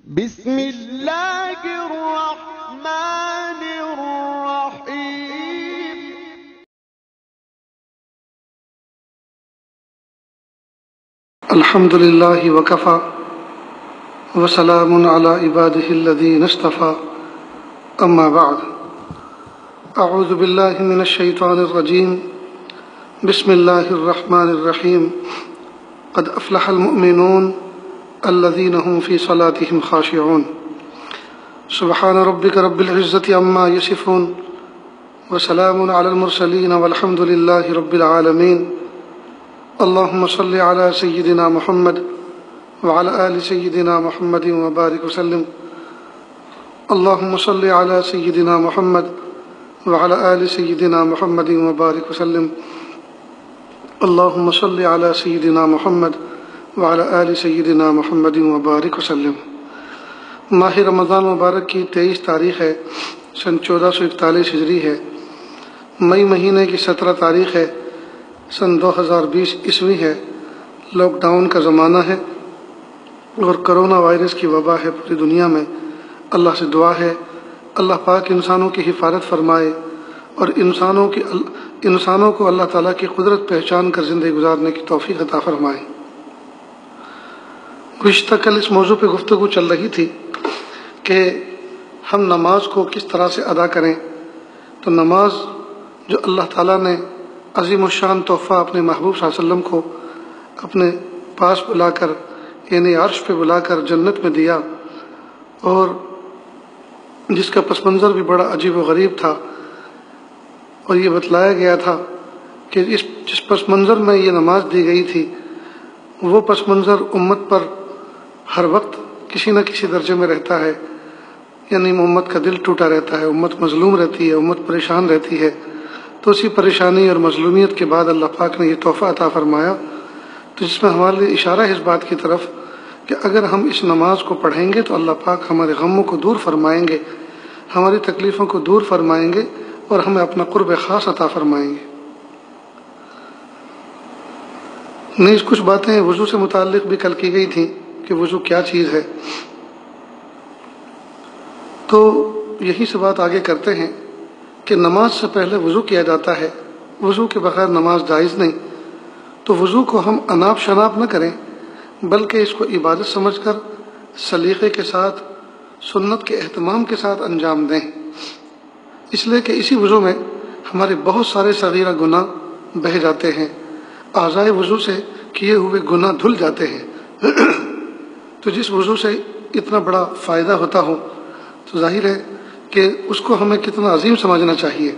بسم اللہ الرحمن الرحیم الحمد للہ وکفی وسلام علی عبادہ الذین اصطفی اما بعد اعوذ باللہ من الشیطان الرجیم بسم اللہ الرحمن الرحیم قد افلح المؤمنون الذین هم فی صلاتهم خاشعون سبحان ربک رب العزة عما یصفون وسلام علی المرسلین والحمد للہ رب العالمین اللهم صل على سيدنا محمد وعلى آل سيدنا محمد وبارك وسلم اللهم صل على سيدنا محمد وعلى آل سيدنا محمد وبارك وسلم اللهم صل على سيدنا محمد وعلى آل سيدنا محمد وبارك وسلم۔ ماہ رمضان مبارک کی 23 تاریخ ہے، سن 1441 ہجری ہے، مئی مہینے کی 17 تاریخ ہے، سن 2020 عیسوی ہے۔ لاک ڈاؤن کا زمانہ ہے اور کرونا وائرس کی وبا ہے پوری دنیا میں۔ اللہ سے دعا ہے اللہ پاک انسانوں کی حفاظت فرمائے اور انسانوں کو اللہ تعالیٰ کی قدرت پہچان کر زندگی گزارنے کی توفیق عطا فرمائے۔ گزشتہ کل اس موضوع پہ گفتگو چل رہی تھی کہ ہم نماز کو کس طرح سے ادا کریں۔ تو نماز جو اللہ تعالیٰ نے عظیم الشان تحفہ اپنے محبوب صلی اللہ علیہ وسلم کو اپنے پاس بلا کر یعنی عرش پہ بلا کر جنت میں دیا، اور جس کا پس منظر بھی بڑا عجیب و غریب تھا، اور یہ بتلایا گیا تھا کہ جس پس منظر میں یہ نماز دی گئی تھی وہ پس منظر امت پر ہر وقت کسی نہ کسی درجے میں رہتا ہے، یعنی امت کا دل ٹوٹا رہتا ہے، امت مظلوم رہتی ہے، امت پریشان رہتی ہے۔ تو اسی پریشانی اور مظلومیت کے بعد اللہ پاک نے یہ تحفہ عطا فرمایا، تو جس میں ہمارے لیے اشارہ ہے اس بات کی طرف کہ اگر ہم اس نماز کو پڑھیں گے تو اللہ پاک ہمارے غموں کو دور فرمائیں گے، ہماری تکلیفوں کو دور فرمائیں گے اور ہمیں اپنا قرب خاص عطا فرمائیں گے۔ نیز کچھ باتیں وضو سے متعلق بھی کل کی گئی تھیں کہ وضو کیا چیز ہے، تو یہی سے بات آگے کرتے ہیں کہ نماز سے پہلے وضو کیا جاتا ہے، وضو کے بغیر نماز جائز نہیں۔ تو وضو کو ہم اناپ شناپ نہ کریں بلکہ اس کو عبادت سمجھ کر سلیقے کے ساتھ سنت کے اہتمام کے ساتھ انجام دیں، اس لیے کہ اسی وضو میں ہمارے بہت سارے صغیرہ گناہ بہہ جاتے ہیں، اعضائے وضو سے کیے ہوئے گناہ دھل جاتے ہیں۔ تو جس وضو سے اتنا بڑا فائدہ ہوتا ہو تو ظاہر ہے کہ اس کو ہمیں کتنا عظیم سمجھنا چاہیے۔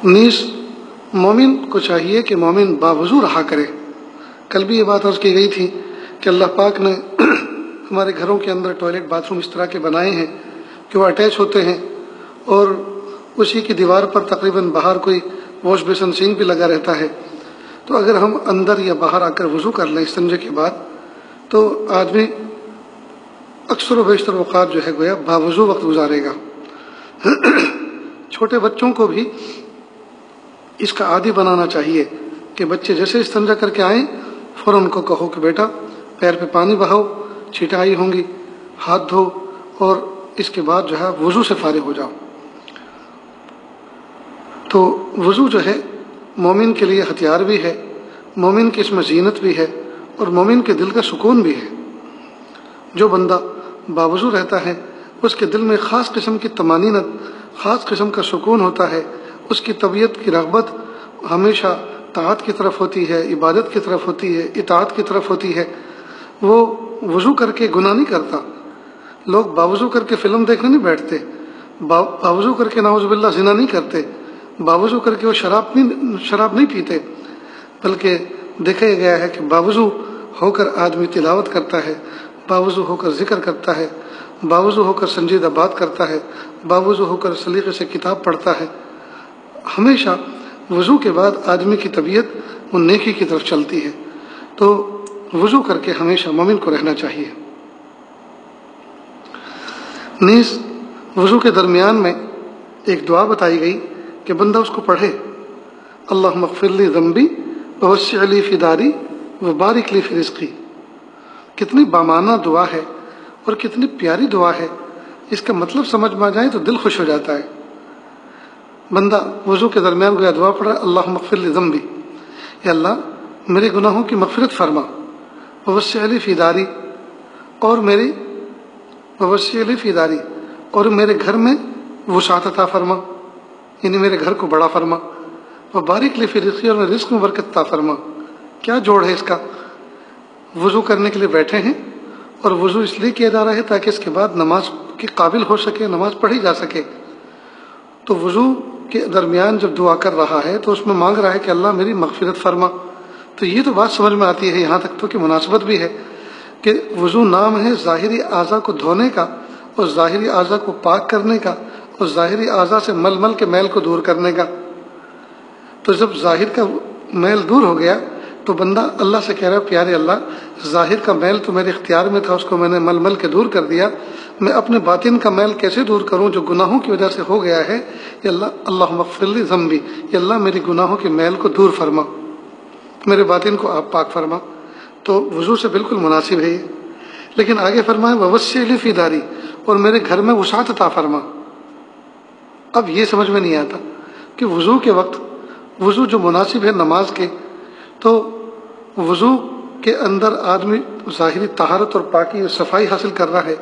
نیز مومن کو چاہیے کہ مومن باوضو رہا کرے۔ کل بھی یہ بات عرض کی گئی تھی کہ اللہ پاک نے ہمارے گھروں کے اندر ٹوائلٹ باتھ روم اس طرح کے بنائے ہیں کہ وہ اٹیچ ہوتے ہیں، اور اسی کی دیوار پر تقریباً باہر کوئی واش بیسن سنک بھی لگا رہتا ہے۔ تو اگر ہم اندر یا باہر آ کر وضو کر لیں استنجے کے بعد تو آدمی اکثر و بیشتر اوقات جو ہے گویا باوضو وقت گزارے گا۔ چھوٹے بچوں کو بھی اس کا عادی بنانا چاہیے کہ بچے جیسے استنجا کر کے آئیں فوراً ان کو کہو کہ بیٹا پیر پہ پانی بہاؤ، چھینٹیں آئی ہوں گی، ہاتھ دھو، اور اس کے بعد جو ہے وضو سے فارغ ہو جاؤ۔ تو وضو جو ہے مومن کے لیے ہتھیار بھی ہے، مومن کی اس میں زینت بھی ہے، اور مومن کے دل کا سکون بھی ہے۔ جو بندہ باوضو رہتا ہے اس کے دل میں خاص قسم کی طمانینت، خاص قسم کا سکون ہوتا ہے، اس کی طبیعت کی رغبت ہمیشہ طاعت کی طرف ہوتی ہے، عبادت کی طرف ہوتی ہے، اطاعت کی طرف ہوتی ہے۔ وہ وضو کر کے گناہ نہیں کرتا۔ لوگ باوضو کر کے فلم دیکھنے نہیں بیٹھتے، باوضو کر کے نعوذ باللہ زنا نہیں کرتے، باوضو کر کے وہ شراب نہیں پیتے، بلکہ دیکھا گیا ہے کہ باوضو ہو کر آدمی تلاوت کرتا ہے، باوضو ہو کر ذکر کرتا ہے، باوضو ہو کر سنجیدہ بات کرتا ہے، باوضو ہو کر سلیقے سے کتاب پڑھتا ہے۔ ہمیشہ وضو کے بعد آدمی کی طبیعت وہ نیکی کی طرف چلتی ہے۔ تو وضو کر کے ہمیشہ مومن کو رہنا چاہیے۔ نیز وضو کے درمیان میں ایک دعا بتائی گئی کہ بندہ اس کو پڑھے، اللہم اغفر لی ذنبی ووسع لی فی داری وبارک لی فی رزقی۔ کتنی بامانہ دعا ہے اور کتنی پیاری دعا ہے، اس کا مطلب سمجھ میں آ جائے تو دل خوش ہو جاتا ہے۔ بندہ وضو کے درمیان گویا دعا پڑھا، اللہم اغفر لی ذنبی، یا اللہ میرے گناہوں کی مغفرت فرما، ووسع لی فی داری، اور ووسع لی فی داری، اور میرے گھر میں وسعت عطا فرما، یعنی میرے گھر کو بڑا فرما، وبارک لی فی رزقی، اور میرے رزق میں برکت عطا فرما۔ کیا جوڑ ہے اس کا؟ وضو کرنے کے لیے بیٹھے ہیں، اور وضو اس لیے کیا جا رہا ہے تاکہ اس کے بعد نماز کے قابل ہو سکے، نماز پڑھی جا سکے۔ تو وضو کے درمیان جب دعا کر رہا ہے تو اس میں مانگ رہا ہے کہ اللہ میری مغفرت فرما۔ تو یہ تو بات سمجھ میں آتی ہے، یہاں تک تو کہ مناسبت بھی ہے کہ وضو نام ہے ظاہری اعضاء کو دھونے کا، اور ظاہری اعضاء کو پاک کرنے کا، اور ظاہری اعضاء سے مل کے میل کو دور کرنے کا۔ تو جب ظاہر کا میل دور ہو گیا تو بندہ اللہ سے کہہ رہا ہے پیارے اللہ، ظاہر کا میل تو میرے اختیار میں تھا، اس کو میں نے مل کے دور کر دیا، میں اپنے باطن کا میل کیسے دور کروں جو گناہوں کی وجہ سے ہو گیا ہے؟ یا اللہ اللہم اغفر لی ذنبی، یا اللہ میری گناہوں کے میل کو دور فرما، میرے باطن کو آپ پاک فرما۔ تو وضو سے بالکل مناسب ہے یہ۔ لیکن آگے فرمائے ووسع لی فی داری، اور میرے گھر میں وسعت عطا فرما۔ اب یہ سمجھ میں نہیں آتا کہ وضو کے وقت وضو جو مناسب ہے نماز کے، تو وضو کے اندر آدمی ظاہری طہارت اور پاکی اور صفائی حاصل کر رہا ہے،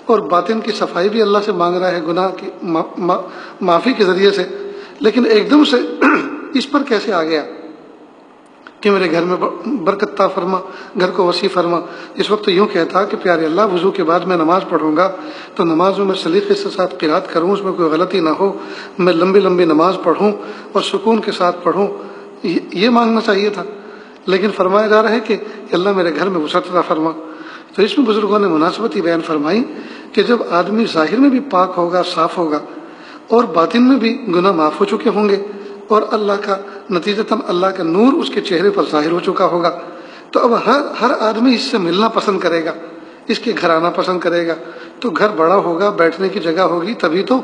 اور باطن کی صفائی بھی اللہ سے مانگ رہا ہے گناہ کی معافی کے ذریعے سے، لیکن ایک دم سے اس پر کیسے آ گیا کہ میرے گھر میں برکت عطا فرما، گھر کو وسیع فرما؟ اس وقت تو یوں کہتا کہ پیارے اللہ وضو کے بعد میں نماز پڑھوں گا تو نماز میں سلیقے سے ساتھ قرات کروں، اس میں کوئی غلطی نہ ہو، میں لمبی نماز پڑھوں اور سکون کے ساتھ پڑھوں، یہ مانگنا چاہیے تھا۔ لیکن فرمایا جا رہا ہے کہ اللہ میرے گھر میں وسعت عطا فرما۔ تو اس میں بزرگوں نے مناسبت ہی بیان فرمائی کہ جب آدمی ظاہر میں بھی پاک ہوگا، صاف ہوگا، اور باطن میں بھی گناہ معاف ہو چکے ہوں گے، اور اللہ کا نتیجتاً اللہ کا نور اس کے چہرے پر ظاہر ہو چکا ہوگا، تو اب ہر آدمی اس سے ملنا پسند کرے گا، اس کے گھر آنا پسند کرے گا۔ تو گھر بڑا ہوگا، بیٹھنے کی جگہ ہوگی، تبھی تو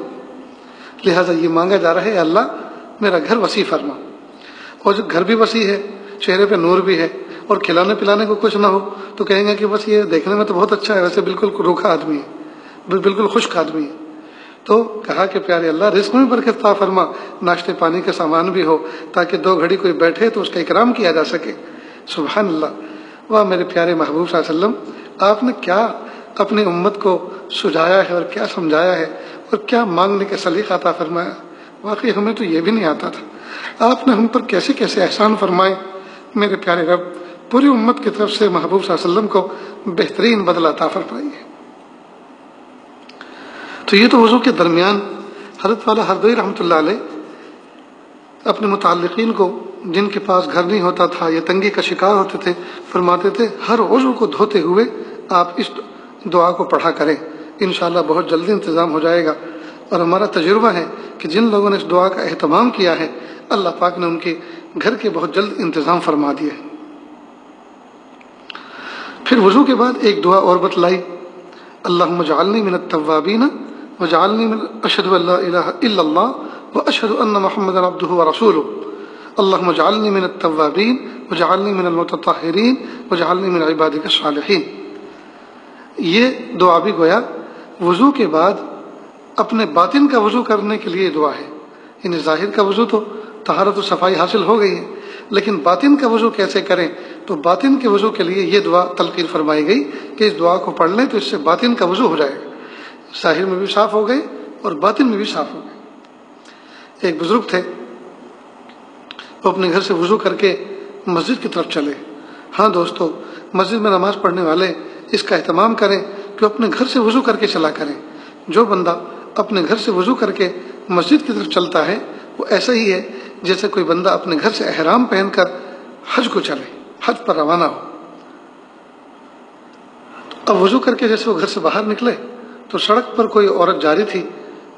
لہٰذا یہ مانگا جا رہا ہے اللہ میرا گھر وسیع فرما۔ اور جب گھر بھی وسیع ہے، چہرے پہ نور بھی ہے، اور کھلانے پلانے کو کچھ نہ ہو تو کہیں گے کہ بس یہ دیکھنے میں تو بہت اچھا ہے، ویسے بالکل روکھا آدمی ہے، بالکل خشک آدمی ہے۔ تو کہا کہ پیارے اللہ رزق میں برکت عطا فرما، ناشتے پانی کا سامان بھی ہو تاکہ 2 گھڑی کوئی بیٹھے تو اس کا اکرام کیا جا سکے۔ سبحان اللہ۔ واہ میرے پیارے محبوب صلی اللہ علیہ وسلم، آپ نے کیا اپنی امت کو سجایا ہے اور کیا سمجھایا ہے، اور کیا مانگنے کا سلیقہ عطا فرمایا۔ واقعی ہمیں تو یہ بھی نہیں آتا تھا، آپ نے ہم پر کیسے کیسے احسان فرمائے۔ میرے پیارے رب پوری امت کی طرف سے محبوب صلی اللہ علیہ وسلم کو بہترین بدلہ عطا فرمائیے۔ تو یہ تو وضو کے درمیان حضرت والا ہردوئی رحمۃ اللہ علیہ اپنے متعلقین کو جن کے پاس گھر نہیں ہوتا تھا یا تنگی کا شکار ہوتے تھے فرماتے تھے ہر وضو کو دھوتے ہوئے آپ اس دعا کو پڑھا کریں، انشاءاللہ بہت جلدی انتظام ہو جائے گا۔ اور ہمارا تجربہ ہے کہ جن لوگوں نے اس دعا کا اہتمام کیا ہے اللہ پاک نے ان کے گھر کے بہت جلد انتظام فرما دیے۔ پھر وضو کے بعد ایک دعا اور بتلائی، اللہم اجعلنی من التوابین وجعلنی من اشہد ان لا الہ الا اللہ واشہد ان محمدا عبدہ ورسولہ، اللہم اجعلنی من التوابین وجعلنی من المتطہرین وجعلنی من عبادک الصالحین۔ یہ دعا بھی گویا وضو کے بعد اپنے باطن کا وضو کرنے کے لیے دعا ہے، یعنی ظاہر کا وضو تو طہارت و صفائی حاصل ہو گئی ہے، لیکن باطن کا وضو کیسے کریں؟ تو باطن کے وضو کے لیے یہ دعا تلقین فرمائی گئی کہ اس دعا کو پڑھ لیں تو اس سے باطن کا وضو ہو جائے گا، ظاہر میں بھی صاف ہو گئے اور باطن میں بھی صاف ہو گئے۔ ایک بزرگ تھے، وہ اپنے گھر سے وضو کر کے مسجد کی طرف چلے۔ ہاں دوستو، مسجد میں نماز پڑھنے والے اس کا اہتمام کریں کہ اپنے گھر سے وضو کر کے چلا کریں۔ جو بندہ اپنے گھر سے وضو کر کے مسجد کی طرف چلتا ہے وہ ایسا ہی ہے جیسے کوئی بندہ اپنے گھر سے احرام پہن کر حج کو چلے، حج پر روانہ ہو۔ اب وضو کر کے جیسے وہ گھر سے باہر نکلے تو سڑک پر کوئی عورت جاری تھی،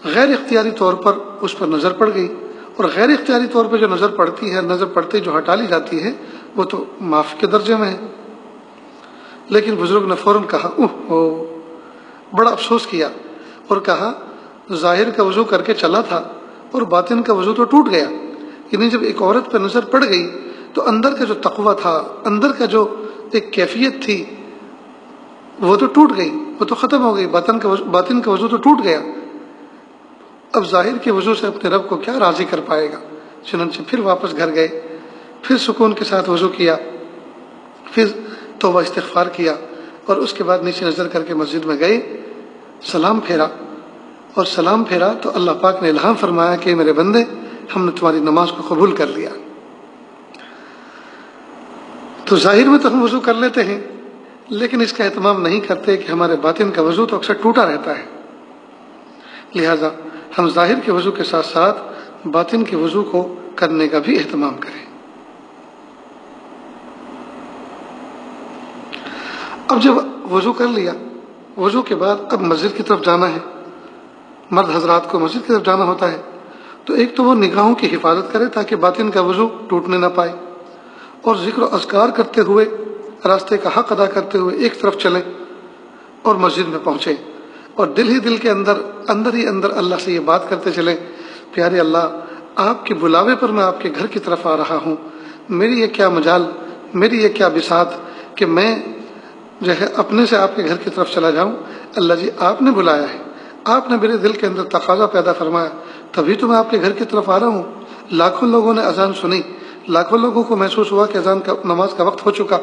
غیر اختیاری طور پر اس پر نظر پڑ گئی، اور غیر اختیاری طور پر جو نظر پڑتی ہے، نظر پڑتے جو ہٹا لی جاتی ہے وہ تو معاف کے درجے میں ہے۔ لیکن بزرگ نے فوراً کہا بڑا افسوس کیا اور کہا ظاہر کا وضو کر کے چلا تھا اور باطن کا وضو تو ٹوٹ گیا، یعنی جب ایک عورت پہ نظر پڑ گئی تو اندر کا جو تقویٰ تھا، اندر کا جو ایک کیفیت تھی وہ تو ٹوٹ گئی، وہ تو ختم ہو گئی، باطن کا وضو تو ٹوٹ گیا، اب ظاہر کے وضو سے اپنے رب کو کیا راضی کر پائے گا؟ چنانچہ پھر واپس گھر گئے، پھر سکون کے ساتھ وضو کیا، پھر توبہ استغفار کیا، اور اس کے بعد نیچے نظر کر کے مسجد میں گئے، سلام پھیرا، اور سلام پھیرا تو اللہ پاک نے الہام فرمایا کہ میرے بندے، ہم نے تمہاری نماز کو قبول کر لیا۔ تو ظاہر میں تو ہم وضو کر لیتے ہیں، لیکن اس کا اہتمام نہیں کرتے کہ ہمارے باطن کا وضو تو اکثر ٹوٹا رہتا ہے، لہذا ہم ظاہر کے وضو کے ساتھ ساتھ باطن کے وضو کو کرنے کا بھی اہتمام کریں۔ اب جب وضو کر لیا، وضو کے بعد اب مسجد کی طرف جانا ہے، مرد حضرات کو مسجد کی طرف جانا ہوتا ہے، تو ایک تو وہ نگاہوں کی حفاظت کرے تاکہ باطن کا وضو ٹوٹنے نہ پائے، اور ذکر و اذکار کرتے ہوئے، راستے کا حق ادا کرتے ہوئے ایک طرف چلیں اور مسجد میں پہنچیں، اور دل ہی دل کے اندر ہی اندر اللہ سے یہ بات کرتے چلیں، پیارے اللہ، آپ کے بلاوے پر میں آپ کے گھر کی طرف آ رہا ہوں، میری یہ کیا مجال، میری یہ کیا بساط کہ میں جو ہے اپنے سے آپ کے گھر کی طرف چلا جاؤں۔ اللہ جی آپ نے بلایا ہے، آپ نے میرے دل کے اندر تقاضا پیدا فرمایا، تبھی تو میں آپ کے گھر کی طرف آ رہا ہوں۔ لاکھوں لوگوں نے اذان سنی، لاکھوں لوگوں کو محسوس ہوا کہ اذان کا نماز کا وقت ہو چکا،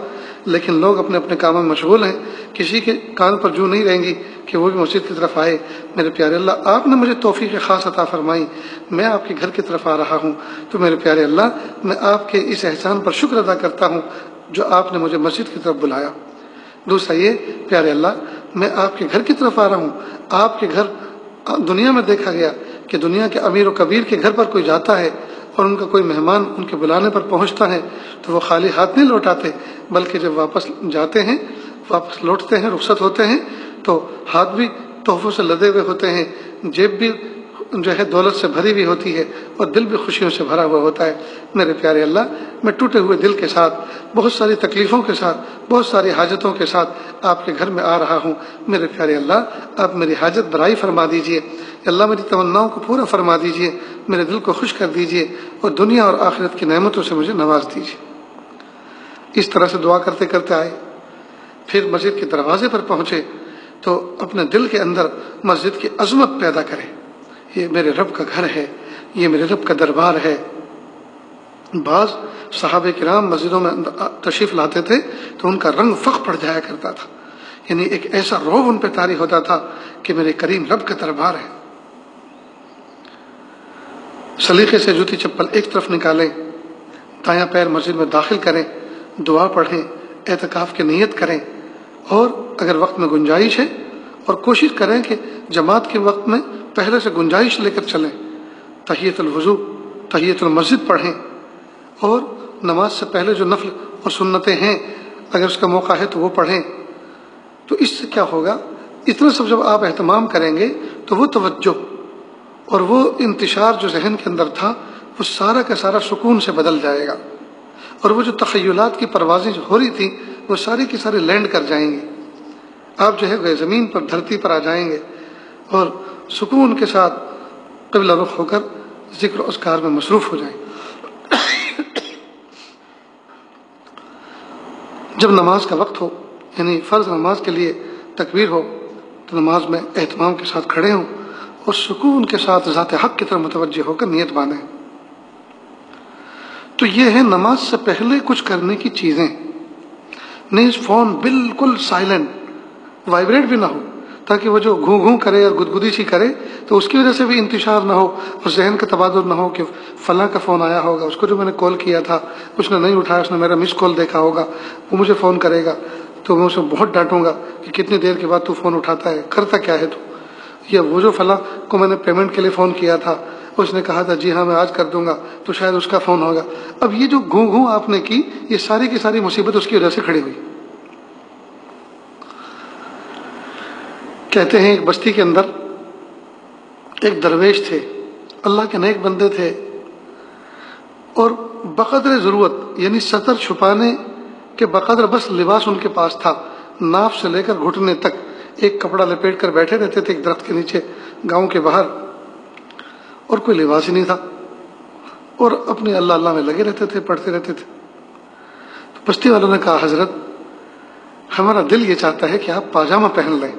لیکن لوگ اپنے اپنے کاموں میں مشغول ہیں، کسی کے کان پر جو نہیں رہیں گی کہ وہ بھی مسجد کی طرف آئے۔ میرے پیارے اللہ، آپ نے مجھے توفیق خاص عطا فرمائی، میں آپ کے گھر کی طرف آ رہا ہوں، تو میرے پیارے اللہ، میں آپ کے اس احسان پر شکر ادا کرتا ہوں جو آپ نے مجھے مسجد کی طرف بلایا۔ دوسرا یہ، پیارے اللہ، میں آپ کے گھر کی طرف آ رہا ہوں، آپ کے گھر دنیا میں دیکھا گیا کہ دنیا کے امیر و کبیر کے گھر پر کوئی جاتا ہے اور ان کا کوئی مہمان ان کے بلانے پر پہنچتا ہے تو وہ خالی ہاتھ نہیں لوٹاتے، بلکہ جب واپس جاتے ہیں، واپس لوٹتے ہیں، رخصت ہوتے ہیں، تو ہاتھ بھی تحفوں سے لدے ہوئے ہوتے ہیں، جیب بھی جو ہے دولت سے بھری ہوئی ہوتی ہے، اور دل بھی خوشیوں سے بھرا ہوا ہوتا ہے۔ میرے پیارے اللہ، میں ٹوٹے ہوئے دل کے ساتھ، بہت ساری تکلیفوں کے ساتھ، بہت ساری حاجتوں کے ساتھ آپ کے گھر میں آ رہا ہوں۔ میرے پیارے اللہ، آپ میری حاجت برائی فرما دیجئے، اللہ میری تمناؤں کو پورا فرما دیجئے، میرے دل کو خوش کر دیجئے، اور دنیا اور آخرت کی نعمتوں سے مجھے نواز دیجئے۔ اس طرح سے دعا کرتے کرتے آئے، پھر مسجد کے دروازے پر پہنچے تو اپنے دل کے اندر مسجد کی عظمت پیدا کرے، یہ میرے رب کا گھر ہے، یہ میرے رب کا دربار ہے۔ بعض صحابہ کرام مسجدوں میں تشریف لاتے تھے تو ان کا رنگ فخ پڑ جایا کرتا تھا، یعنی ایک ایسا رعب ان پہ طاری ہوتا تھا کہ میرے کریم رب کا دربار ہے۔ سلیقے سے جوتی چپل ایک طرف نکالیں، دایاں پیر مسجد میں داخل کریں، دعا پڑھیں، اعتکاف کی نیت کریں، اور اگر وقت میں گنجائش ہے اور کوشش کریں کہ جماعت کے وقت میں پہلے سے گنجائش لے کر چلیں، تحیۃ الوضو، تحیۃ المسجد پڑھیں، اور نماز سے پہلے جو نفل اور سنتیں ہیں اگر اس کا موقع ہے تو وہ پڑھیں۔ تو اس سے کیا ہوگا، اتنا سب جب آپ اہتمام کریں گے تو وہ توجہ اور وہ انتشار جو ذہن کے اندر تھا وہ سارا کا سارا سکون سے بدل جائے گا، اور وہ جو تخیلات کی پروازیں جو ہو رہی تھیں وہ ساری کی ساری لینڈ کر جائیں گے، آپ جو ہے زمین پر، دھرتی پر آ جائیں گے، اور سکون کے ساتھ قبلہ رخ ہو کر ذکر و اذکار میں مصروف ہو جائیں۔ جب نماز کا وقت ہو، یعنی فرض نماز کے لیے تکبیر ہو، تو نماز میں اہتمام کے ساتھ کھڑے ہوں اور سکون کے ساتھ ذات حق کی طرف متوجہ ہو کر نیت باندھیں۔ تو یہ ہے نماز سے پہلے کچھ کرنے کی چیزیں۔ نیز فون بالکل سائلنٹ، وائبریٹ بھی نہ ہو، تاکہ وہ جو گھوں گھوں کرے اور گدگدی سی کرے تو اس کی وجہ سے بھی انتشار نہ ہو، اور ذہن کا تبادل نہ ہو کہ فلاں کا فون آیا ہوگا، اس کو جو میں نے کال کیا تھا اس نے نہیں اٹھایا، اس نے میرا مس کال دیکھا ہوگا، وہ مجھے فون کرے گا تو میں اسے بہت ڈانٹوں گا کہ کتنی دیر کے بعد تو فون اٹھاتا ہے، کرتا کیا ہے تو، یا وہ جو فلاں کو میں نے پیمنٹ کے لیے فون کیا تھا اس نے کہا تھا جی ہاں میں آج کر دوں گا، تو شاید اس کا فون ہوگا۔ اب یہ جو گھوں گھوں آپ نے کی، یہ ساری کی ساری مصیبت اس کی وجہ سے کھڑی ہوئی۔ کہتے ہیں ایک بستی کے اندر ایک درویش تھے، اللہ کے نیک بندے تھے، اور بقدر ضرورت یعنی ستر چھپانے کے بقدر بس لباس ان کے پاس تھا، ناف سے لے کر گھٹنے تک ایک کپڑا لپیٹ کر بیٹھے رہتے تھے ایک درخت کے نیچے گاؤں کے باہر، اور کوئی لباس ہی نہیں تھا، اور اپنے اللہ اللہ میں لگے رہتے تھے، پڑھتے رہتے تھے۔ تو بستی والوں نے کہا حضرت ہمارا دل یہ چاہتا ہے کہ آپ پاجامہ پہن لیں،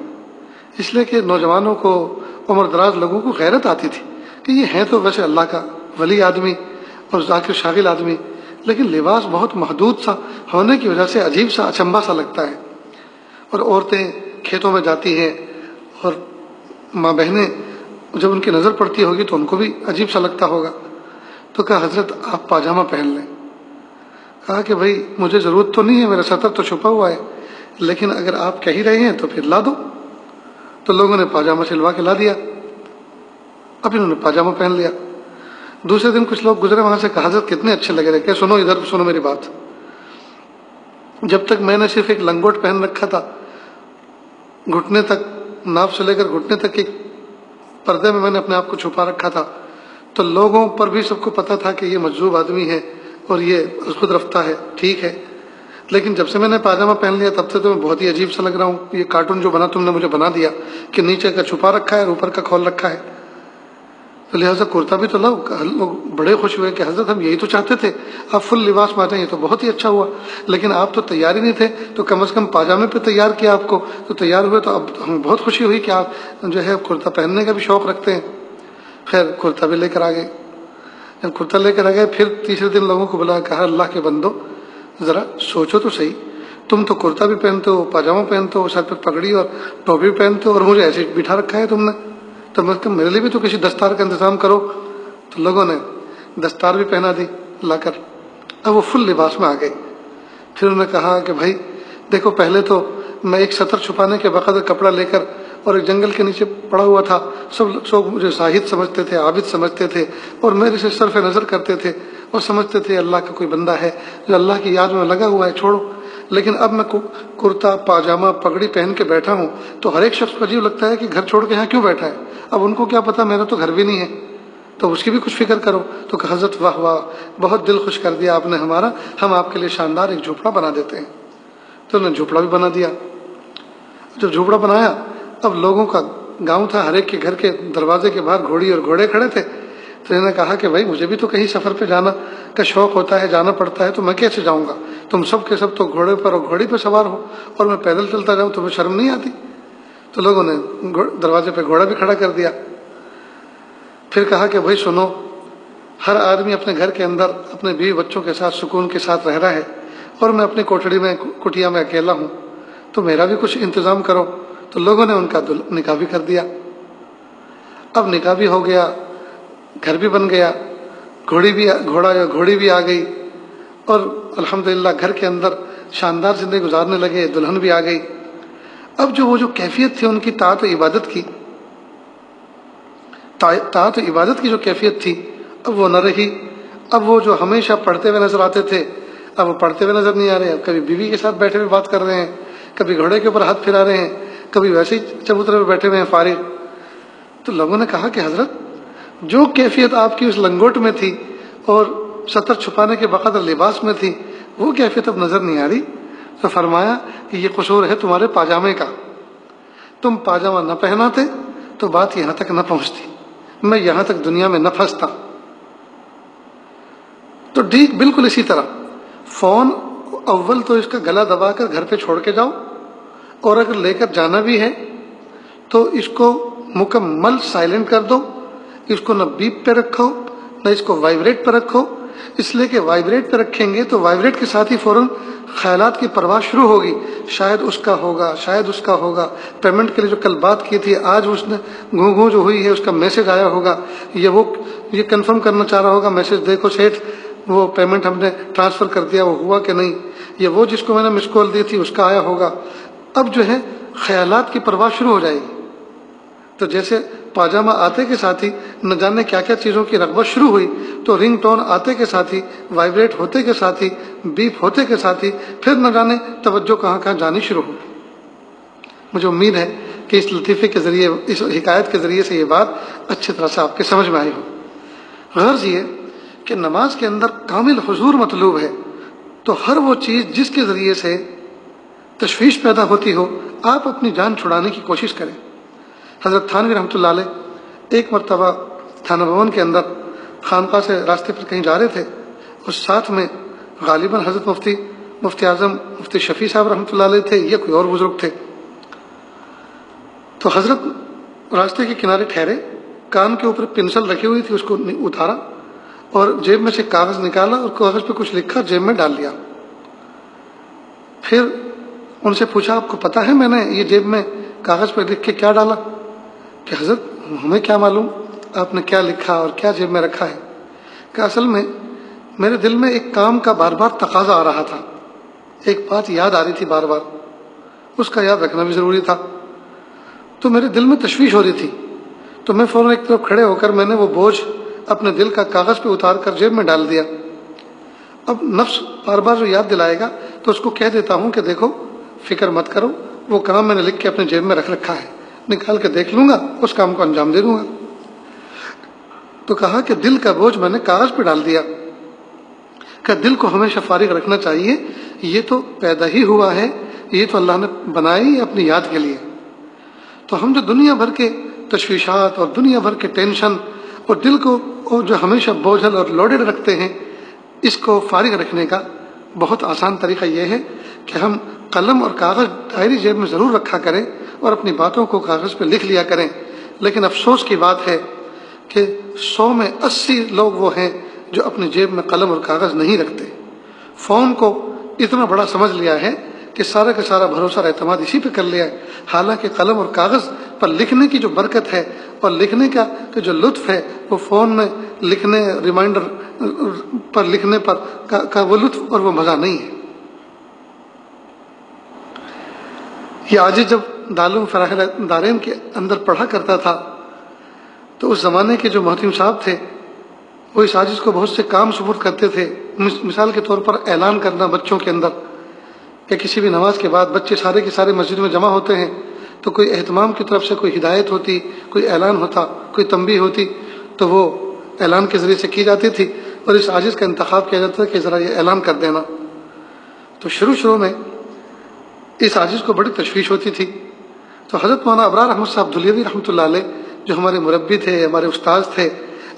اس لیے کہ نوجوانوں کو، عمر دراز لوگوں کو غیرت آتی تھی کہ یہ ہے تو ویسے اللہ کا ولی آدمی اور ذاکر شاغل آدمی، لیکن لباس بہت محدود سا ہونے کی وجہ سے عجیب سا اچنبھا سا لگتا ہے۔ اور عورتیں کھیتوں میں جاتی ہیں اور ماں بہنیں جب ان کی نظر پڑتی ہوگی تو ان کو بھی عجیب سا لگتا ہوگا۔ تو کہا حضرت آپ پاجامہ پہن لیں۔ کہا کہ بھائی مجھے ضرورت تو نہیں ہے، میرا سطر تو چھپا ہوا ہے، لیکن اگر آپ کہہ ہی رہے ہیں تو پھر لا دو۔ تو لوگوں نے پاجامہ سلوا کے لا دیا، اب انہوں نے پاجامہ پہن لیا۔ دوسرے دن کچھ لوگ گزرے وہاں سے، کہا حضرت کتنے اچھے لگے رہے، کہ سنو ادھر سنو میری بات، جب تک میں نے صرف ایک لنگوٹ پہن رکھا تھا، گھٹنے تک، ناف سے لے کر گھٹنے تک ایک پردے میں نے اپنے آپ کو چھپا رکھا تھا، تو لوگوں پر بھی سب کو پتا تھا کہ یہ مجذوب آدمی ہے اور یہ خود رفتہ ہے، ٹھیک ہے۔ لیکن جب سے میں نے پاجامہ پہن لیا تب سے تو میں بہت ہی عجیب سا لگ رہا ہوں، یہ کارٹون جو بنا تم نے مجھے بنا دیا کہ نیچے کا چھپا رکھا ہے اور اوپر کا کھول رکھا ہے، تو لہٰذا کرتا بھی تو لاؤ۔ لوگ بڑے خوش ہوئے کہ حضرت ہم یہی تو چاہتے تھے، آپ فل لباس میں آتے ہیں، یہ تو بہت ہی اچھا ہوا، لیکن آپ تو تیار ہی نہیں تھے، تو کم از کم پاجامے پہ تیار کیا آپ کو، تو تیار ہوئے تو اب ہمیں بہت خوشی ہوئی کہ آپ جو ہے کرتا پہننے کا بھی شوق رکھتے ہیں۔ خیر کرتا بھی لے کر آ گئے۔ جب کرتا لے کر آ گئے پھر تیسرے دن لوگوں کو بلایا، کہا اللہ کے بندو ذرا سوچو تو صحیح، تم تو کرتا بھی پہنتے ہو، پاجامہ پہنتے ہو، سر پہ پگڑی اور ٹوپی بھی پہنتے ہو، اور مجھے ایسے بٹھا رکھا ہے تم نے، تو میرے لیے بھی تو کسی دستار کا انتظام کرو۔ تو لوگوں نے دستار بھی پہنا دی لا کر، اب وہ فل لباس میں آ گئے۔ پھر انہوں نے کہا کہ بھائی دیکھو، پہلے تو میں ایک سطر چھپانے کے بقدر کپڑا لے کر اور ایک جنگل کے نیچے پڑا ہوا تھا، سب مجھے زاہد سمجھتے تھے، عابد سمجھتے تھے، اور میرے سے صرف نظر کرتے تھے اور سمجھتے تھے اللہ کا کوئی بندہ ہے جو اللہ کی یاد میں لگا ہوا ہے، چھوڑو۔ لیکن اب میں کرتا پاجامہ پگڑی پہن کے بیٹھا ہوں تو ہر ایک شخص کو عجیب لگتا ہے کہ گھر چھوڑ کے یہاں کیوں بیٹھا ہے، اب ان کو کیا پتا میرا تو گھر بھی نہیں ہے، تو اس کی بھی کچھ فکر کرو۔ تو کہ حضرت واہ واہ، بہت دل خوش کر دیا آپ نے ہمارا، ہم آپ کے لیے شاندار ایک جھوپڑا بنا دیتے ہیں۔ تو انہوں نے جھوپڑا بھی بنا دیا۔ جب جھوپڑا بنایا، اب لوگوں کا گاؤں تھا، ہر ایک کے گھر کے دروازے کے باہر گھوڑی اور گھوڑے کھڑے تھے، تو انہوں نے کہا کہ بھائی مجھے بھی تو کہیں سفر پہ جانا کا شوق ہوتا ہے، جانا پڑتا ہے، تو میں کیسے جاؤں گا، تم سب کے سب تو گھوڑے پر اور گھوڑی پہ سوار ہو اور میں پیدل چلتا جاؤں، تمہیں شرم نہیں آتی؟ تو لوگوں نے دروازے پہ گھوڑا بھی کھڑا کر دیا۔ پھر کہا کہ بھائی سنو، ہر آدمی اپنے گھر کے اندر اپنے بیوی بچوں کے ساتھ سکون کے ساتھ رہ رہا ہے، اور میں اپنی کوٹڑی میں کٹیا میں اکیلا ہوں، تو میرا بھی کچھ انتظام کرو۔ تو لوگوں نے ان کا نکاح بھی کر دیا۔ اب نکاح بھی ہو گیا، گھر بھی بن گیا، گھوڑی بھی آ گئی، اور الحمدللہ گھر کے اندر شاندار زندگی گزارنے لگے، دلہن بھی آ گئی۔ اب وہ جو کیفیت تھی ان کی طاعت و عبادت کی جو کیفیت تھی اب وہ نہ رہی۔ اب وہ جو ہمیشہ پڑھتے ہوئے نظر آتے تھے اب وہ پڑھتے ہوئے نظر نہیں آ رہے، اب کبھی بیوی کے ساتھ بیٹھے ہوئے بات کر رہے ہیں، کبھی گھوڑے کے اوپر ہاتھ پھرا رہے ہیں، کبھی ویسے ہی چبوترے پہ بیٹھے ہوئے ہیں فارغ۔ تو لوگوں نے کہا کہ حضرت جو کیفیت آپ کی اس لنگوٹ میں تھی اور سطر چھپانے کے بقدر لباس میں تھی، وہ کیفیت اب نظر نہیں آ رہی۔ تو فرمایا کہ یہ قصور ہے تمہارے پاجامے کا، تم پاجامہ نہ پہناتے تو بات یہاں تک نہ پہنچتی، میں یہاں تک دنیا میں نہ پھنستا۔ تو ٹھیک بالکل اسی طرح فون اول تو اس کا گلا دبا کر گھر پہ چھوڑ کے جاؤ، اور اگر لے کر جانا بھی ہے تو اس کو مکمل سائلنٹ کر دو، اس کو نہ بیپ پہ رکھو نہ اس کو وائبریٹ پہ رکھو، اس لیے کہ وائبریٹ پہ رکھیں گے تو وائبریٹ کے ساتھ ہی فوراً خیالات کی پرواہ شروع ہوگی، شاید اس کا ہوگا، شاید اس کا ہوگا، پیمنٹ کے لیے جو کل بات کی تھی آج اس نے گھو جو ہوئی ہے اس کا میسج آیا ہوگا، یہ کنفرم کرنا چاہ رہا ہوگا، میسج دیکھو سیٹھ وہ پیمنٹ ہم نے ٹرانسفر کر دیا، وہ ہوا کہ نہیں، یہ وہ جس کو میں نے مس کال دی تھی اس کا آیا ہوگا۔ اب جو ہے خیالات کی پرواہ شروع ہو جائے گی۔ تو جیسے پاجامہ آتے کے ساتھ ہی نہ جانے کیا کیا چیزوں کی رغبت شروع ہوئی، تو رنگ ٹون آتے کے ساتھ ہی، وائبریٹ ہوتے کے ساتھ ہی، بیپ ہوتے کے ساتھ ہی پھر نہ جانے توجہ کہاں کہاں جانی شروع ہو۔ مجھے امید ہے کہ اس لطیفے کے ذریعے، اس حکایت کے ذریعے سے یہ بات اچھی طرح سے آپ کے سمجھ میں آئی ہو۔ غرض یہ کہ نماز کے اندر کامل حضور مطلوب ہے، تو ہر وہ چیز جس کے ذریعے سے تشویش پیدا ہوتی ہو آپ اپنی جان چھڑانے کی کوشش کریں۔ حضرت تھانوی رحمۃ اللہ علیہ ایک مرتبہ تھانہ بھون کے اندر خانقاہ سے راستے پر کہیں جا رہے تھے، اور ساتھ میں غالباً حضرت مفتی مفتی اعظم مفتی شفیع صاحب رحمۃ اللہ علیہ تھے یا کوئی اور بزرگ تھے. تو حضرت راستے کے کنارے ٹھہرے، کان کے اوپر پنسل رکھی ہوئی تھی، اس کو اتارا اور جیب میں سے کاغذ نکالا اور کاغذ پہ کچھ لکھا جیب میں ڈال لیا. پھر ان سے پوچھا آپ کو پتہ ہے میں نے یہ جیب میں کاغذ پہ لکھ کے کیا ڈالا؟ کہ حضرت ہمیں کیا معلوم آپ نے کیا لکھا اور کیا جیب میں رکھا ہے. کہ اصل میں میرے دل میں ایک کام کا بار بار تقاضا آ رہا تھا، ایک بات یاد آ رہی تھی بار بار، اس کا یاد رکھنا بھی ضروری تھا. تو میرے دل میں تشویش ہو رہی تھی، تو میں فوراً ایک طرف کھڑے ہو کر میں نے وہ بوجھ اپنے دل کا کاغذ پہ اتار کر جیب میں ڈال دیا. اب نفس بار بار جو یاد دلائے گا تو اس کو کہہ دیتا ہوں کہ دیکھو فکر مت کرو، وہ کام میں نے لکھ کے اپنے جیب میں رکھ رکھا ہے، نکال کے دیکھ لوں گا، اس کام کو انجام دے دوں گا. تو کہا کہ دل کا بوجھ میں نے کاغذ پہ ڈال دیا. کہ دل کو ہمیشہ فارغ رکھنا چاہیے، یہ تو پیدا ہی ہوا ہے، یہ تو اللہ نے بنائی اپنی یاد کے لیے. تو ہم جو دنیا بھر کے تشویشات اور دنیا بھر کے ٹینشن اور دل کو جو ہمیشہ بوجھل اور لوڈڈ رکھتے ہیں، اس کو فارغ رکھنے کا بہت آسان طریقہ یہ ہے کہ ہم قلم اور کاغذ ڈائری جیب میں ضرور رکھا کریں اور اپنی باتوں کو کاغذ پہ لکھ لیا کریں. لیکن افسوس کی بات ہے کہ 100 میں 80 لوگ وہ ہیں جو اپنی جیب میں قلم اور کاغذ نہیں رکھتے. فون کو اتنا بڑا سمجھ لیا ہے کہ سارا کا سارا بھروسہ اور اعتماد اسی پہ کر لیا ہے، حالانکہ قلم اور کاغذ پر لکھنے کی جو برکت ہے اور لکھنے کا جو لطف ہے وہ فون میں لکھنے ریمائنڈر پر لکھنے پر کا وہ لطف اور وہ مزہ نہیں ہے. یہ آج جب دارالعلوم فراح دارین کے اندر پڑھا کرتا تھا تو اس زمانے کے جو محتم صاحب تھے وہ اس عاجز کو بہت سے کام سپرد کرتے تھے. مثال کے طور پر اعلان کرنا بچوں کے اندر کہ کسی بھی نماز کے بعد بچے سارے کے سارے مسجد میں جمع ہوتے ہیں تو کوئی اہتمام کی طرف سے کوئی ہدایت ہوتی، کوئی اعلان ہوتا، کوئی تنبیہ ہوتی تو وہ اعلان کے ذریعے سے کی جاتی تھی اور اس عاجز کا انتخاب کیا جاتا تھا کہ ذرا یہ اعلان کر دینا. تو شروع میں اس عاجز کو بڑی تشویش ہوتی تھی. تو حضرت مولانا ابرار احمد صاحب دھلیوی رحمۃ اللہ علیہ جو ہمارے مربی تھے، ہمارے استاذ تھے،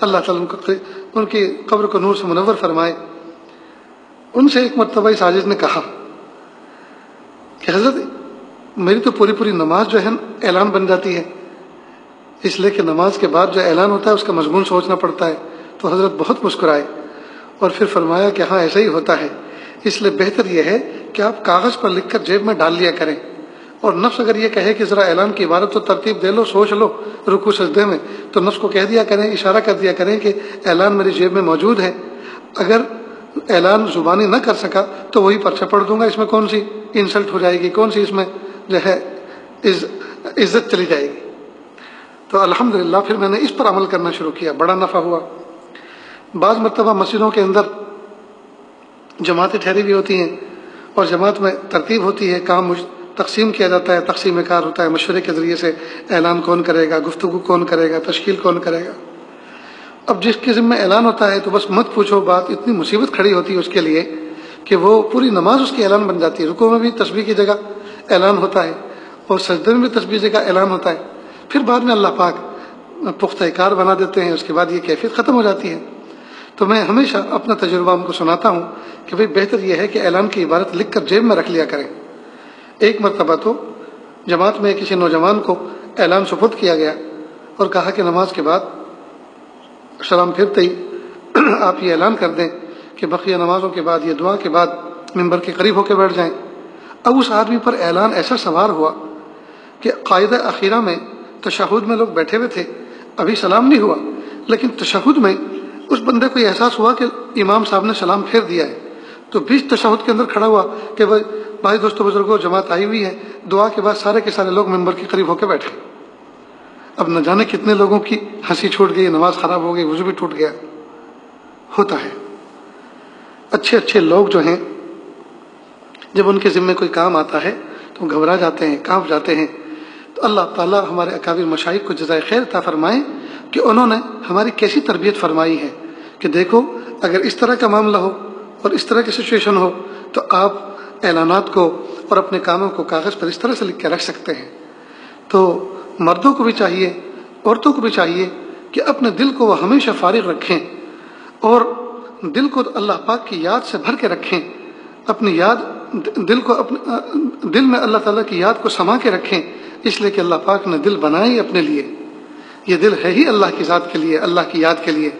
اللہ تعالیٰ ان کی قبر کو نور سے منور فرمائے، ان سے ایک مرتبہ اس عاجز نے کہا کہ حضرت میری تو پوری نماز جو ہے اعلان بن جاتی ہے، اس لیے کہ نماز کے بعد جو اعلان ہوتا ہے اس کا مضمون سوچنا پڑتا ہے. تو حضرت بہت مسکرائے اور پھر فرمایا کہ ہاں ایسا ہی ہوتا ہے، اس لیے بہتر یہ ہے کہ آپ کاغذ پر لکھ کر جیب میں ڈال لیا کریں، اور نفس اگر یہ کہے کہ ذرا اعلان کی عبارت تو ترتیب دے لو، سوچ لو رکوع سجدے میں، تو نفس کو کہہ دیا کریں، اشارہ کر دیا کریں کہ اعلان میری جیب میں موجود ہے. اگر اعلان زبانی نہ کر سکا تو وہی پرچہ پڑھ دوں گا، اس میں کون سی انسلٹ ہو جائے گی، کون سی اس میں جو ہے عزت چلی جائے گی. تو الحمدللہ پھر میں نے اس پر عمل کرنا شروع کیا، بڑا نفع ہوا. بعض مرتبہ مسجدوں کے اندر جماعتیں ٹھہری ہوئی ہوتی ہیں اور جماعت میں ترتیب ہوتی ہے، کام تقسیم کیا جاتا ہے، تقسیم کار ہوتا ہے، مشورے کے ذریعے سے اعلان کون کرے گا، گفتگو کون کرے گا، تشکیل کون کرے گا. اب جس کے ذمہ اعلان ہوتا ہے تو بس مت پوچھو بات، اتنی مصیبت کھڑی ہوتی ہے اس کے لیے کہ وہ پوری نماز اس کی اعلان بن جاتی ہے. رکوع میں بھی تسبیح کی جگہ اعلان ہوتا ہے اور سجدے میں بھی تسبیح جگہ اعلان ہوتا ہے. پھر بعد میں اللہ پاک پختہ کار بنا دیتے ہیں، اس کے بعد یہ کیفیت ختم ہو جاتی ہے. تو میں ہمیشہ اپنا تجربہ ان کو سناتا ہوں کہ بھئی بہتر یہ ہے کہ اعلان کی عبارت لکھ کر جیب میں رکھ لیا کریں. ایک مرتبہ تو جماعت میں کسی نوجوان کو اعلان سپرد کیا گیا اور کہا کہ نماز کے بعد سلام پھرتے ہی آپ یہ اعلان کر دیں کہ بقیہ نمازوں کے بعد یہ دعا کے بعد ممبر کے قریب ہو کے بیٹھ جائیں. اب اس آدمی پر اعلان ایسا سوار ہوا کہ قاعدہ اخیرہ میں تشہد میں لوگ بیٹھے ہوئے تھے، ابھی سلام نہیں ہوا، لیکن تشہد میں اس بندے کو یہ احساس ہوا کہ امام صاحب نے سلام پھیر دیا ہے. تو بیچ تشہد کے اندر کھڑا ہوا کہ بھائی دوستو بزرگوں جماعت آئی ہوئی ہے، دعا کے بعد سارے کے سارے لوگ ممبر کے قریب ہو کے بیٹھے. اب نہ جانے کتنے لوگوں کی ہنسی چھوٹ گئی، نماز خراب ہو گئی، وضو بھی ٹوٹ گیا. ہوتا ہے اچھے لوگ جو ہیں جب ان کے ذمے کوئی کام آتا ہے تو گھبرا جاتے ہیں، کانپ جاتے ہیں. تو اللہ تعالیٰ ہمارے اکابر مشائخ کو جزائے خیر عطا فرمائے کہ انہوں نے ہماری کیسی تربیت فرمائی ہے کہ دیکھو اگر اس طرح کا معاملہ ہو اور اس طرح کی سچویشن ہو تو آپ اعلانات کو اور اپنے کاموں کو کاغذ پر اس طرح سے لکھ کے رکھ سکتے ہیں. تو مردوں کو بھی چاہیے، عورتوں کو بھی چاہیے کہ اپنے دل کو وہ ہمیشہ فارغ رکھیں اور دل کو اللہ پاک کی یاد سے بھر کے رکھیں. اپنی یاد دل میں اللہ تعالیٰ کی یاد کو سما کے رکھیں، اس لیے کہ اللہ پاک نے دل بنایا ہی اپنے لیے، یہ دل ہے ہی اللہ کی ذات کے لیے، اللہ کی یاد کے لیے۔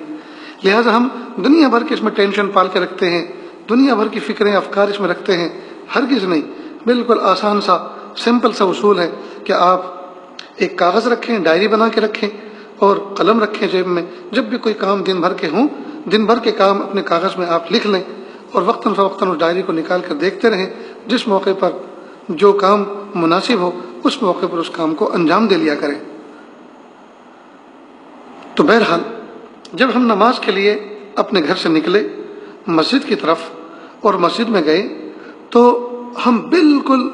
لہٰذا ہم دنیا بھر کے اس میں ٹینشن پال کے رکھتے ہیں، دنیا بھر کی فکریں افکار اس میں رکھتے ہیں، ہرگز نہیں۔ بالکل آسان سا سمپل سا اصول ہے کہ آپ ایک کاغذ رکھیں، ڈائری بنا کے رکھیں اور قلم رکھیں جیب میں، جب بھی کوئی کام دن بھر کے ہوں، دن بھر کے کام اپنے کاغذ میں آپ لکھ لیں اور وقتاً فوقتاً اس ڈائری کو نکال کر دیکھتے رہیں، جس موقع پر جو کام مناسب ہو اس موقع پر اس کام کو انجام دے لیا کریں۔ تو بہرحال جب ہم نماز کے لیے اپنے گھر سے نکلے مسجد کی طرف اور مسجد میں گئے تو ہم بالکل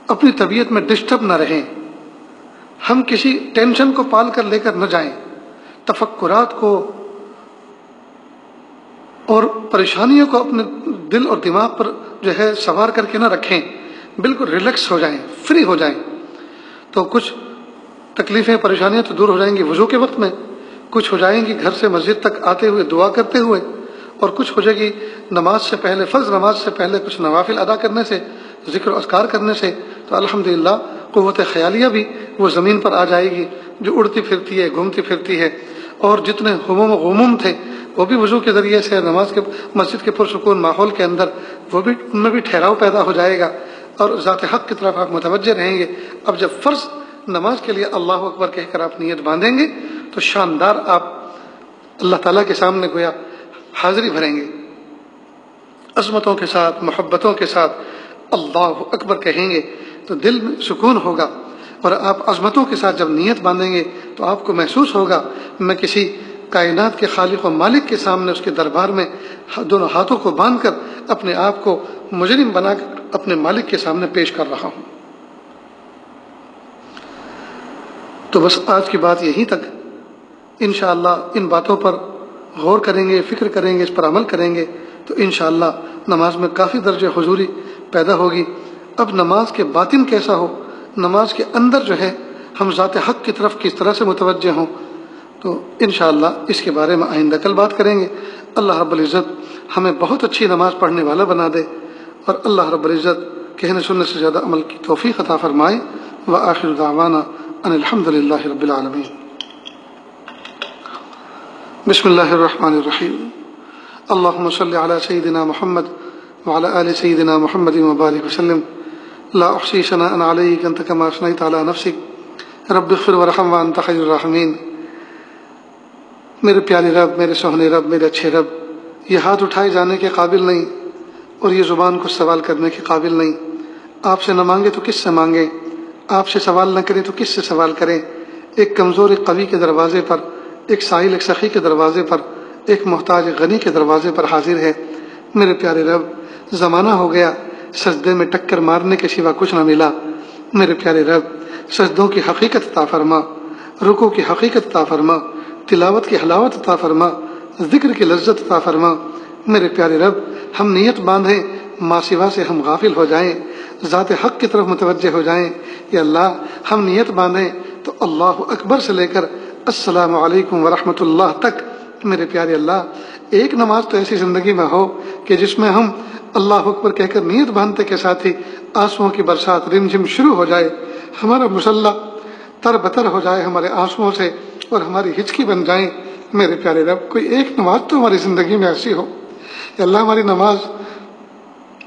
اپنی طبیعت میں ڈسٹرب نہ رہیں، ہم کسی ٹینشن کو پال کر لے کر نہ جائیں، تفکرات کو اور پریشانیوں کو اپنے دل اور دماغ پر جو ہے سوار کر کے نہ رکھیں، بالکل ریلیکس ہو جائیں، فری ہو جائیں۔ تو کچھ تکلیفیں پریشانیاں تو دور ہو جائیں گی وضو کے وقت میں، کچھ ہو جائیں گی گھر سے مسجد تک آتے ہوئے دعا کرتے ہوئے، اور کچھ ہو جائے گی نماز سے پہلے، فرض نماز سے پہلے کچھ نوافل ادا کرنے سے، ذکر و اذکار کرنے سے۔ تو الحمدللہ قوت خیالیہ بھی وہ زمین پر آ جائے گی جو اڑتی پھرتی ہے، گھومتی پھرتی ہے، اور جتنے ہموم و غموم تھے وہ بھی وضو کے ذریعے سے نماز کے مسجد کے پرسکون ماحول کے اندر وہ بھی ان میں بھی ٹھہراؤ پیدا ہو جائے گا اور ذات حق کی طرف آپ متوجہ رہیں گے۔ اب جب فرض نماز کے لیے اللہ اکبر کہہ کر آپ نیت باندھیں گے تو شاندار آپ اللہ تعالیٰ کے سامنے گویا حاضری بھریں گے، عظمتوں کے ساتھ، محبتوں کے ساتھ اللہ اکبر کہیں گے تو دل میں سکون ہوگا، اور آپ عظمتوں کے ساتھ جب نیت باندھیں گے تو آپ کو محسوس ہوگا میں کسی کائنات کے خالق و مالک کے سامنے، اس کے دربار میں دونوں ہاتھوں کو باندھ کر اپنے آپ کو مجرم بنا کر اپنے مالک کے سامنے پیش کر رہا ہوں۔ تو بس آج کی بات یہیں تک، انشاءاللہ ان باتوں پر غور کریں گے، فکر کریں گے، اس پر عمل کریں گے تو انشاءاللہ نماز میں کافی درجہ حضوری پیدا ہوگی۔ اب نماز کے باطن کیسا ہو، نماز کے اندر جو ہے ہم ذات حق کی طرف کس طرح سے متوجہ ہوں، تو انشاءاللہ اس کے بارے میں آئندہ کل بات کریں گے۔ اللہ رب العزت ہمیں بہت اچھی نماز پڑھنے والا بنا دے، اور اللہ رب العزت کہنے سننے سے زیادہ عمل کی توفیق عطا فرمائے۔ وآخر دعوانا ان الحمد للہ رب العالمین۔ بسم اللہ الرحمن الرحیم۔ اللہم صلی علی سیدنا محمد وعلی آل سیدنا محمد وبارک وسلم۔ لا احصی ثناء علیک انت کما اثنیت علی نفسک رب اغفر وارحم وانت خیر الراحمین۔ میرے پیارے رب، میرے سوہنے رب، میرے اچھے رب، یہ ہاتھ اٹھائے جانے کے قابل نہیں اور یہ زبان کو سوال کرنے کے قابل نہیں۔ آپ سے نہ مانگے تو کس سے مانگیں، آپ سے سوال نہ کریں تو کس سے سوال کریں۔ ایک کمزور ایک قوی کے دروازے پر، ایک سائل ایک سخی کے دروازے پر، ایک محتاج ایک غنی کے دروازے پر حاضر ہے۔ میرے پیارے رب، زمانہ ہو گیا سجدے میں ٹکر مارنے کے سوا کچھ نہ ملا۔ میرے پیارے رب، سجدوں کی حقیقت عطا فرما، رکوع کی حقیقت عطا فرما، تلاوت کی حلاوت عطا فرما، ذکر کی لذت عطا فرما۔ میرے پیارے رب، ہم نیت باندھیں، ما سوا سے ہم غافل ہو جائیں، ذات حق کی طرف متوجہ ہو جائیں۔ یا اللہ، ہم نیت باندھیں تو اللہ اکبر سے لے کر السلام علیکم ورحمۃ اللہ تک، میرے پیارے اللہ، ایک نماز تو ایسی زندگی میں ہو کہ جس میں ہم اللہ اکبر کہہ کر نیت باندھتے کے ساتھ ہی آنسوؤں کی برسات رم جھم شروع ہو جائے، ہمارا مصلی تر بتر ہو جائے ہمارے آنسوؤں سے اور ہماری ہچکی بن جائیں۔ میرے پیارے رب، کوئی ایک نماز تو ہماری زندگی میں ایسی ہو کہ اللہ ہماری نماز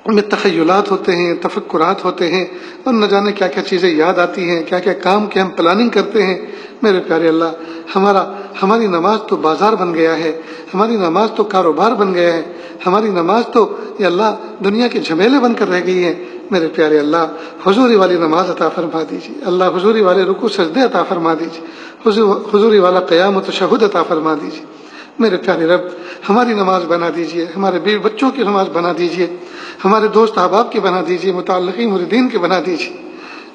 میں تخیلات ہوتے ہیں، تفکرات ہوتے ہیں، اور نہ جانے کیا کیا چیزیں یاد آتی ہیں، کیا کیا کام کی ہم پلاننگ کرتے ہیں۔ میرے پیارے اللہ، ہماری نماز تو بازار بن گیا ہے، ہماری نماز تو کاروبار بن گیا ہے، ہماری نماز تو یا اللہ دنیا کے جھمیلے بن کر رہ گئی ہے۔ میرے پیارے اللہ، حضوری والی نماز عطا فرما دیجیے، اللہ حضوری والے رکوع سجدے عطا فرما دیجیے، حضوری والا قیام و تشہد عطا فرما دیجیے۔ میرے پیارے رب، ہماری نماز بنا دیجیے، ہمارے بیوی بچوں کی نماز بنا دیجیے، ہمارے دوست احباب کی بنا دیجیے، متعلقین مریدین کی بنا دیجیے۔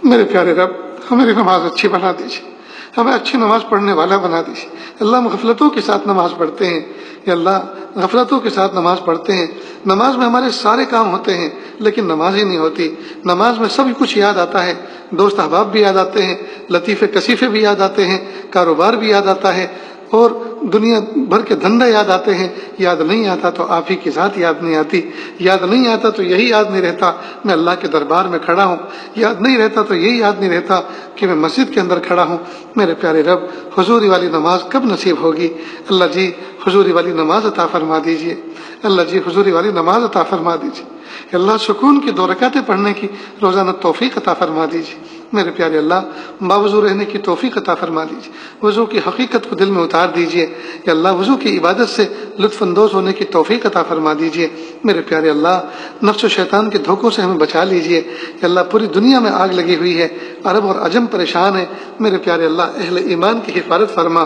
میرے پیارے رب، ہماری نماز اچھی بنا دیجیے، ہمیں اچھی نماز پڑھنے والا بنا دیجیے۔ اللہ، ہم غفلتوں کے ساتھ نماز پڑھتے ہیں، یا اللہ غفلتوں کے ساتھ نماز پڑھتے ہیں، نماز میں ہمارے سارے کام ہوتے ہیں لیکن نماز ہی نہیں ہوتی۔ نماز میں سب کچھ یاد آتا ہے، دوست احباب بھی یاد آتے ہیں، لطیفے کثیفے بھی یاد آتے ہیں، کاروبار بھی یاد آتا ہے، اور دنیا بھر کے دھندے یاد آتے ہیں، یاد نہیں آتا تو آپ ہی کی ذات یاد نہیں آتی، یاد نہیں آتا تو یہی یاد نہیں رہتا میں اللہ کے دربار میں کھڑا ہوں، یاد نہیں رہتا تو یہی یاد نہیں رہتا کہ میں مسجد کے اندر کھڑا ہوں۔ میرے پیارے رب، حضوری والی نماز کب نصیب ہوگی؟ اللہ جی حضوری والی نماز عطا فرما دیجئے، اللہ جی حضوری والی نماز عطا فرما دیجئے، اللہ سکون کی 2 رکعتیں پڑھنے کی روزانہ توفیق عطا فرما دیجئے، میرے پیارے اللہ باوضو رہنے کی توفیق عطا فرما دیجئے، وضو کی حقیقت کو دل میں اتار دیجئے، یا اللہ وضو کی عبادت سے لطف اندوز ہونے کی توفیق عطا فرما دیجئے، میرے پیارے اللہ نفس و شیطان کے دھوکوں سے ہمیں بچا لیجئے، یا اللہ پوری دنیا میں آگ لگی ہوئی ہے، عرب اور عجم پریشان ہے، میرے پیارے اللہ اہل ایمان کی حفاظت فرما،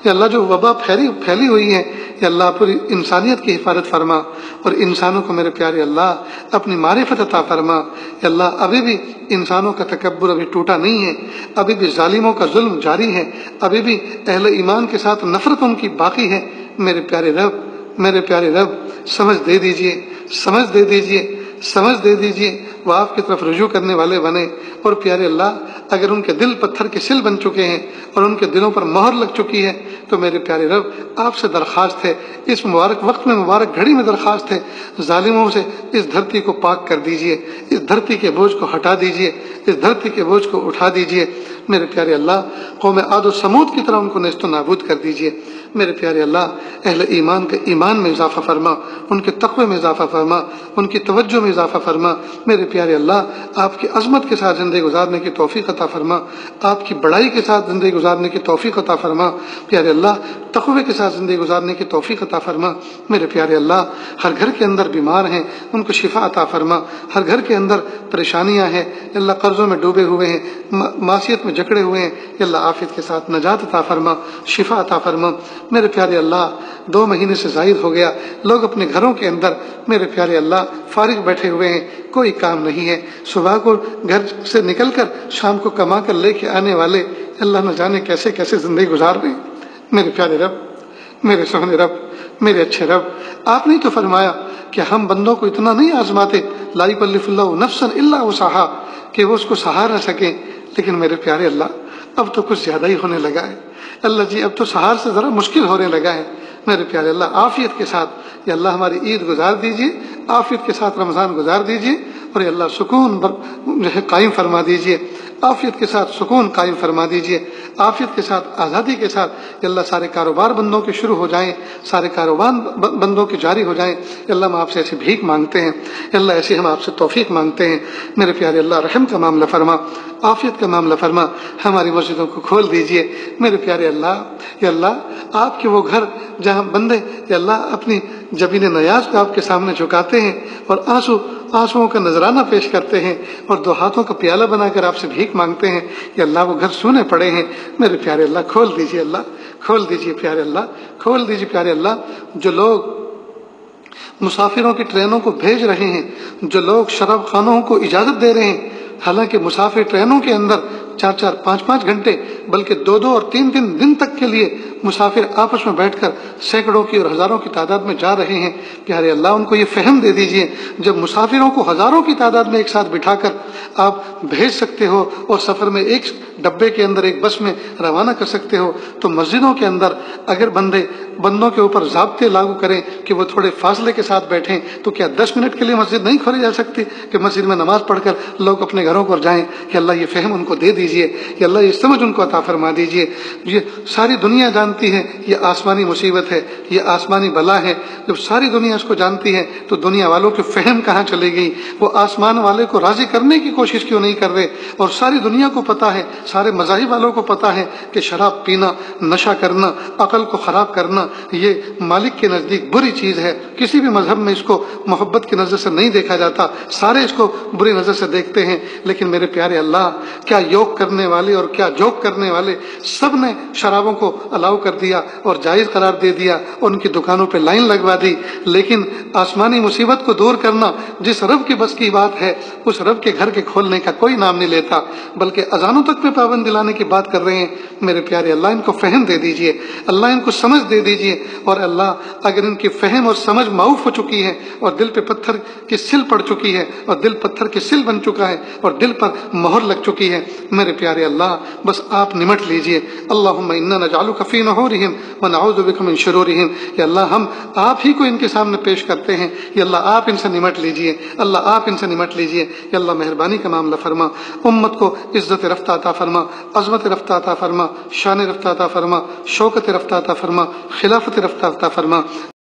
یا اللہ جو وبا پھیلی ہوئی ہے یا اللہ پوری انسانیت کی حفاظت فرما، اور انسانوں کو میرے پیارے اللہ اپنی معرفت عطا فرما، یا اللہ ابھی بھی انسانوں کا تکبر ابھی ٹوٹا نہیں ہے، ابھی بھی ظالموں کا ظلم جاری ہے، ابھی بھی اہل ایمان کے ساتھ نفرت ان کی باقی ہے، میرے پیارے رب سمجھ دے دیجئے، سمجھ دے دیجئے، سمجھ دے دیجئے، وہ آپ کی طرف رجوع کرنے والے بنے، اور پیارے اللہ اگر ان کے دل پتھر کے سل بن چکے ہیں اور ان کے دلوں پر مہر لگ چکی ہے تو میرے پیارے رب آپ سے درخواست ہے، اس مبارک وقت میں مبارک گھڑی میں درخواست ہے، ظالموں سے اس دھرتی کو پاک کر دیجئے، اس دھرتی کے بوجھ کو ہٹا دیجئے، اس دھرتی کے بوجھ کو اٹھا دیجئے، میرے پیارے اللہ قوم عاد و سمود کی طرح ان کو نیست و نابود کر دیجئے، میرے پیارے اللہ اہل ایمان کے ایمان میں اضافہ فرما، ان کے تقوی میں اضافہ فرما، ان کی توجہ میں اضافہ فرما، میرے پیارے اللہ آپ کی عظمت کے ساتھ زندگی گزارنے کی توفیق عطا فرما، آپ کی بڑائی کے ساتھ زندگی گزارنے کی توفیق عطا فرما، پیارے اللہ تقوی کے ساتھ زندگی گزارنے کی توفیق عطا فرما، میرے پیارے اللہ ہر گھر کے اندر بیمار ہیں ان کو شفا عطا فرما، ہر گھر کے اندر پریشانیاں ہیں اللہ قرضوں میں ڈوبے ہوئے ہیں، معصیت میں جکڑے ہوئے ہیں اللہ عافیت کے ساتھ نجات عطا فرما، شفا عطا فرما، میرے پیارے اللہ 2 مہینے سے زائد ہو گیا، لوگ اپنے گھروں کے اندر میرے پیارے اللہ فارغ بیٹھے ہوئے ہیں، کوئی کام نہیں ہے، صبح کو گھر سے نکل کر شام کو کما کر لے کے آنے والے اللہ نہ جانے کیسے کیسے زندگی گزار رہے ہیں، میرے پیارے رب، میرے سونے رب، میرے اچھے رب، آپ نے تو فرمایا کہ ہم بندوں کو اتنا نہیں آزماتے لا یکلف اللہ نفسا الا وسعہا کہ وہ اس کو سہا نہ سکیں، لیکن میرے پیارے اللہ اب تو کچھ زیادہ ہی ہونے لگا ہے، اللہ جی اب تو سہار سے ذرا مشکل ہونے لگا ہے، میرے پیارے اللہ عافیت کے ساتھ یا اللہ ہماری عید گزار دیجئے، عافیت کے ساتھ رمضان گزار دیجئے، اور یا اللہ سکون جو ہے قائم فرما دیجئے، عافیت کے ساتھ سکون قائم فرما دیجئے، عافیت کے ساتھ آزادی کے ساتھ یا اللہ سارے کاروبار بندوں کے شروع ہو جائیں، سارے کاروبار بندوں کے جاری ہو جائیں، یا اللہ ہم آپ سے ایسی بھیک مانگتے ہیں، یا اللہ ایسی ہم آپ سے توفیق مانگتے ہیں، میرے پیارے اللہ رحم کا معاملہ فرما، عافیت کا معاملہ فرما، ہماری مسجدوں کو کھول دیجئے، میرے پیارے اللہ یا اللہ آپ کے وہ گھر جہاں بندے یا اللہ اپنی جبین نیاز کو آپ کے سامنے جھکاتے ہیں اور آنسوؤں کا نذرانہ پیش کرتے ہیں اور 2 ہاتھوں کا پیالہ بنا کر آپ سے بھیک مانگتے ہیں، یا اللہ وہ گھر سونے پڑے ہیں، میرے پیارے اللہ کھول دیجئے، اللہ کھول دیجئے پیارے اللہ، کھول دیجئے پیارے اللہ، جو لوگ مسافروں کی ٹرینوں کو بھیج رہے ہیں، جو لوگ شراب خانوں کو اجازت دے رہے ہیں، حالانکہ مسافر ٹرینوں کے اندر 4-4 5-5 گھنٹے بلکہ 2-2 اور 3-3 دن تک کے لیے مسافر آپس میں بیٹھ کر سینکڑوں کی اور ہزاروں کی تعداد میں جا رہے ہیں، پیارے اللہ ان کو یہ فہم دے دیجئے جب مسافروں کو ہزاروں کی تعداد میں ایک ساتھ بٹھا کر آپ بھیج سکتے ہو اور سفر میں ایک ڈبے کے اندر ایک بس میں روانہ کر سکتے ہو، تو مسجدوں کے اندر اگر بندوں کے اوپر ضابطے لاگو کریں کہ وہ تھوڑے فاصلے کے ساتھ بیٹھیں تو کیا 10 منٹ کے لیے مسجد نہیں کھولی جا سکتی کہ مسجد میں نماز پڑھ کر لوگ اپنے گھروں پر جائیں؟ کہ اللہ یہ فہم ان کو دے دیجئے، کہ اللہ یہ سمجھ ان کو عطا فرما دیجئے، یہ ساری دنیا جانتی ہے یہ آسمانی مصیبت ہے، یہ آسمانی بلا ہے، جب ساری دنیا اس کو جانتی ہے تو دنیا والوں کی فہم کہاں چلے گئی؟ وہ آسمان والے کو راضی کرنے کی کوشش کیوں نہیں کر رہے؟ اور ساری دنیا کو پتا ہے، سارے مذاہب والوں کو پتا ہے کہ شراب پینا، نشہ کرنا، عقل کو خراب کرنا یہ مالک کے نزدیک بری چیز ہے، کسی بھی مذہب میں اس کو محبت کی نظر سے نہیں دیکھا جاتا، سارے اس کو بری نظر سے دیکھتے ہیں، لیکن میرے پیارے اللہ کیا یوگ کرنے والے اور کیا جوک کرنے والے سب نے شرابوں کو الاؤ کر دیا اور جائز قرار دے دیا، ان کی دکانوں پہ لائن لگوا دی، لیکن آسمانی مصیبت کو دور کرنا جس رب کی بس کی بات ہے اس رب کے گھر کے کھولنے کا کوئی نام نہیں لیتا، بلکہ اذانوں تک پہ پابند دلانے کی بات کر رہے ہیں۔ میرے پیارے اللہ ان کو فہم دے دیجئے، اللہ ان کو سمجھ دے دیجئے، اور اللہ اگر ان کی فہم اور سمجھ معاف ہو چکی ہے اور دل پہ پتھر کی سل پڑ چکی ہے اور دل پتھر کی سل بن چکا ہے اور دل پر مہر لگ چکی ہے، ہیں۔ میرے پیارے اللہ بس آپ نمٹ لیجئے۔ اللہم انا نجعلک فی نحورہم ونعوذ بک من شرورہم، یا اللہ ہم آپ ہی کو ان کے سامنے پیش کرتے ہیں، یا اللہ آپ ان سے نمٹ لیجئے، اللہ آپ ان سے نمٹ لیجئے، یا اللہ مہربانی کا معاملہ فرما، امت کو عزت رفتہ عطا فرما، عظمت رفتہ عطا فرما، شان رفتہ عطا فرما، شوکت رفتہ عطا فرما، خلافت رفتہ عطا فرما۔